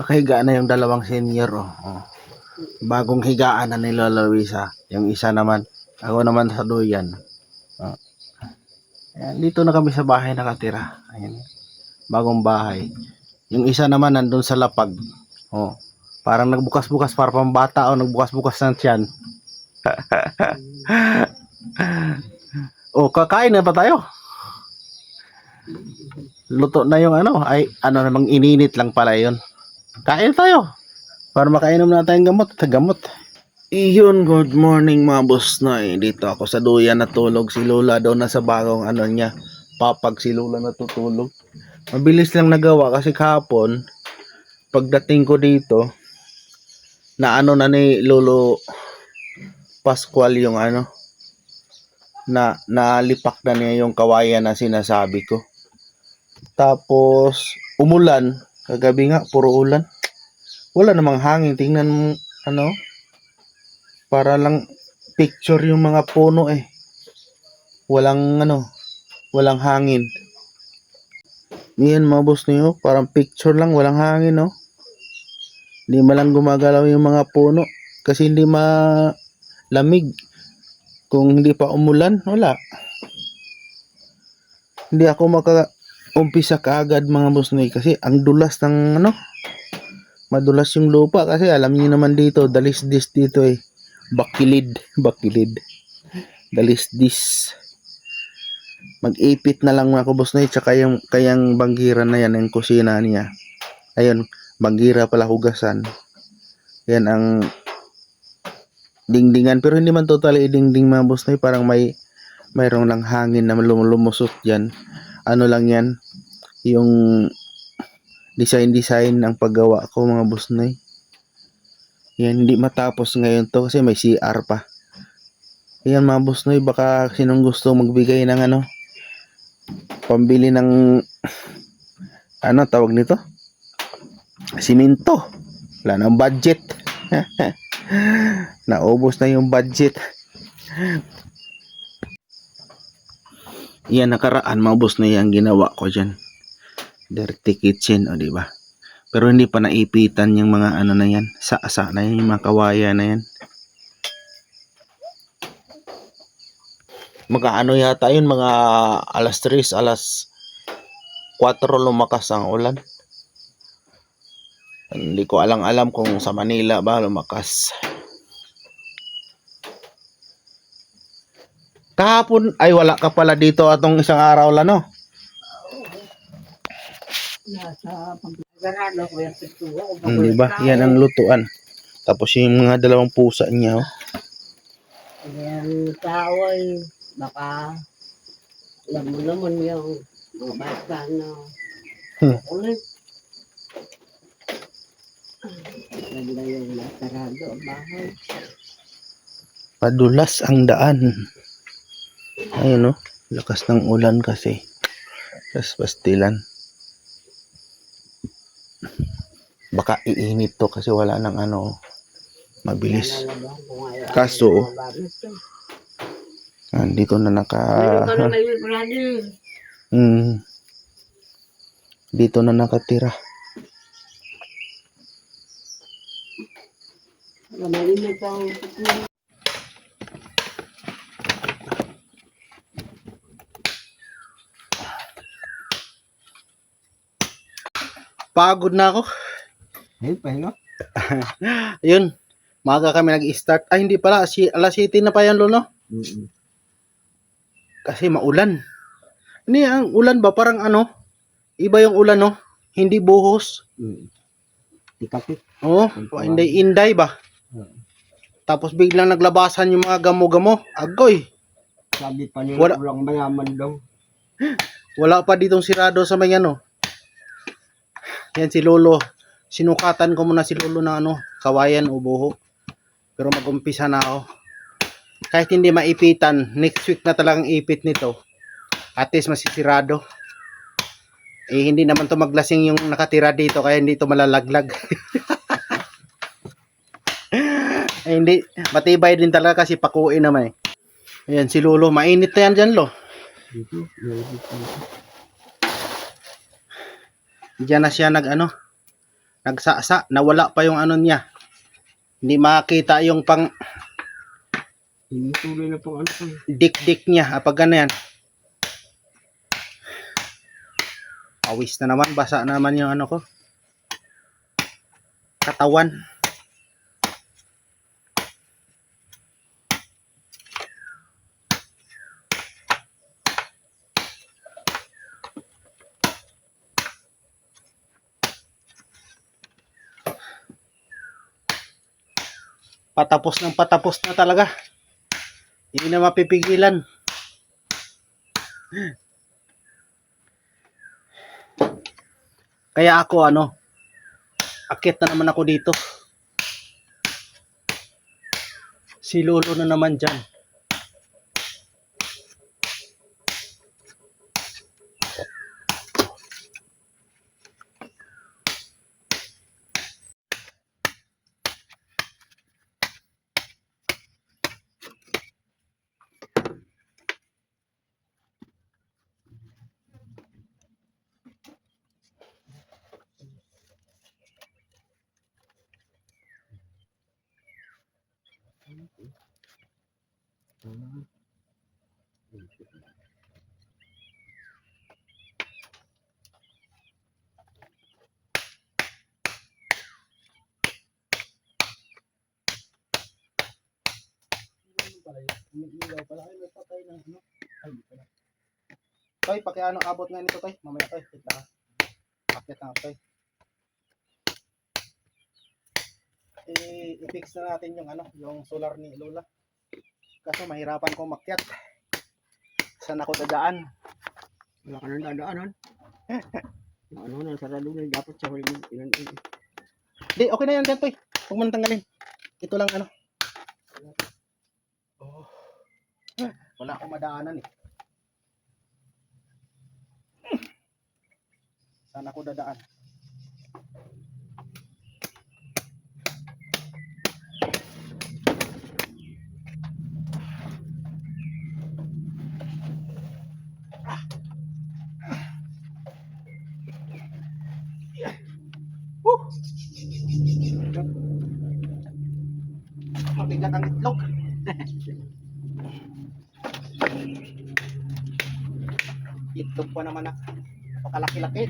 Nakahiga na yung dalawang senior. Bagong higaan na ni Lola Luisa. Yung isa naman, ako naman sa duyan. Ayan, dito na kami sa bahay nakatira. Ayan, bagong bahay. Yung isa naman nandun sa lapag. Parang nagbukas-bukas para pambata o nagbukas-bukas ng tiyan. Kakain na pa tayo. Luto na yung namang ininit lang pala yun. Kain tayo para makainom na tayong gamot. Iyon, good morning mga boss na dito ako sa duyan natulog. Si Lola daw nasa bagong niya. Papag si Lola natutulog. Mabilis lang nagawa kasi kahapon pagdating ko dito na na ni Lolo Pascual yung na nalipak na niya yung kawayan na sinasabi ko. Tapos umulan kagabi nga, puro ulan. Wala namang hangin. Tingnan mo para lang picture yung mga puno walang hangin. Yan mga boss niyo, parang picture lang, walang hangin hindi malang gumagalaw yung mga puno kasi hindi malamig. Kung hindi pa umulan, wala. Hindi ako umpisa kaagad mga boss niyo kasi ang dulas ng madulas yung lupa kasi alam niyo naman dito, dalisdis dito bakilid, dalisdis. Mag-ipit na lang ako boss na tsaka yung kayang banggira na yan, yung kusina niya. Ayun, banggira pala, hugasan. Yan ang dingdingan, pero hindi man totally dingding mga boss na parang mayroong lang hangin na lumusot yan. Lang yan, yung design ang paggawa ko mga boss na yan, hindi matapos ngayon to kasi may CR pa. Yan mga boss na baka sinong gusto magbigay ng pambili ng tawag nito, simento. Wala ng budget. Naubos na yung budget. Yan nakaraan mga boss na ang ginawa ko dyan, dirty kitchen diba, pero hindi pa naipitan yung mga na yan, sa na yan, yung mga kawaya na yan. Yata yun, mga alas 3, alas 4 lumakas ang ulan. Hindi ko alam kung sa Manila ba lumakas. Kahapon ay wala ka pala dito atong isang araw lang Nasa paggarado ko yung pagtuwa. Diba? Yan ang lutuan. Tapos yung mga dalawang pusa niya Yung tao ay baka lamon yung mga bata na ulit. Ganda yung nasarado ang bahay. Padulas ang daan. Ayun lakas ng ulan kasi. Tapos pastilan. Baka iinit to kasi wala nang mabilis. Kaso dito na dito na nakatira. Pagod na ako. Pahinga. Ayun, maga kami nag-start. Ay, hindi pala. Alas 7 na pa yan, Lolo. Kasi maulan. Ini ang ulan ba? Parang iba yung ulan, hindi buhos. Ikapit. Hindi inday ba? Tapos biglang naglabasan yung mga gamo-gamo. Agoy. Sabi pa nila walang mayaman daw. Wala pa ditong sirado sa may Yan si Lolo. Sinukatan ko muna si Lolo ng kawayan o buho. Pero mag-umpisa na ako. Kahit hindi maipitan, next week na talagang ipit nito. At least masisirado. Hindi naman to maglasing yung nakatira dito kaya hindi to malalaglag. Hindi, matibay din talaga kasi pakuin naman Ayan si Lolo, mainit na yan dyan, Lo. Diyan na siya nagsasa, nawala pa yung ano niya. Hindi makita yung pang Hindi tuloy na pang ano ko. dik-dik niya. Pag ganyan. Awis na naman, basa na naman yung ano ko. Katawan. Patapos na talaga. Hindi na mapipigilan. Kaya ako akit na naman ako dito. Si Lolo na naman dyan. Umiilaw pala. Ay, may patay na. Ano? Ay, di pala. Toy, pakiano abot nga nito, Toy. Mamaya, Toy. Wait lang. Akit na, Toy. I-fix na natin yung solar ni Lola. Kaso mahirapan kong makyat. Saan ako dadaan? Wala ka nang dadaanan. Ano na, sarado na. Dapat sa huli. Di, okay na yan dyan, Toy. Huwag mo nang tanggalin. Ito lang Oh. Wala akong madaanan eh. Saan ako dadaan? Mabigat ang itlog. Itlog pa naman na pakalaki-laki.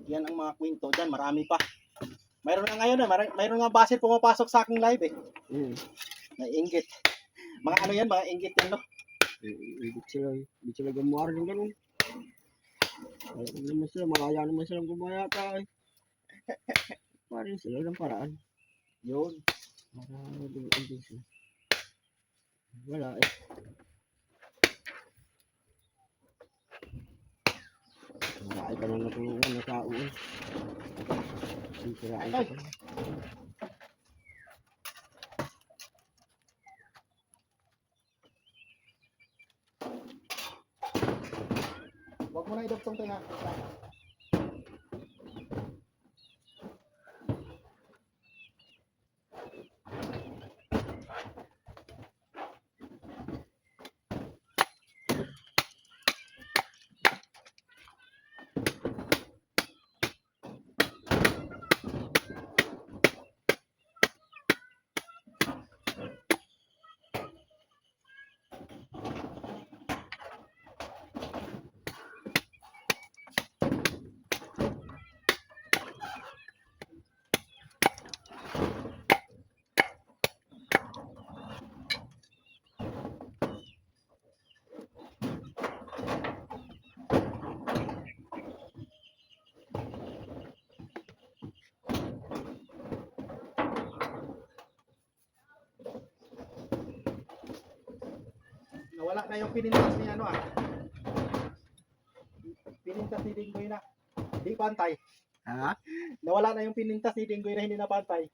Yan ang mga kwento dyan, marami pa. Mayroon na ngayon mayroon nga base pumapasok sa aking live eh. Naiinggit. Mga ano yan, mga inggit yan no. Hindi sila gumawa rin ganun. Wala naman sila, malaya naman silang gumaya ka eh. Parin sila ng paraan. Yun. Marami sila. Wala eh. Marami ka na natulungan na tao eh. Sisirain ka. Huwag mo na idugtong tayo ha. Nawala na yung pinintas ni Pinintas ni Dinggoy na. Di pantay. Ha? Nawala na yung pinintas ni Dinggoy na hindi na pantay.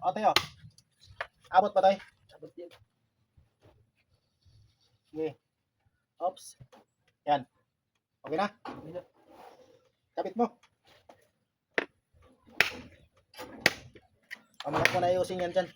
O, tayo. Abot pa tayo. Abot yan. Sige. Oops. Yan. Okay na? Okay na. Kapit mo. Mamaya ko na ayusin yan dyan.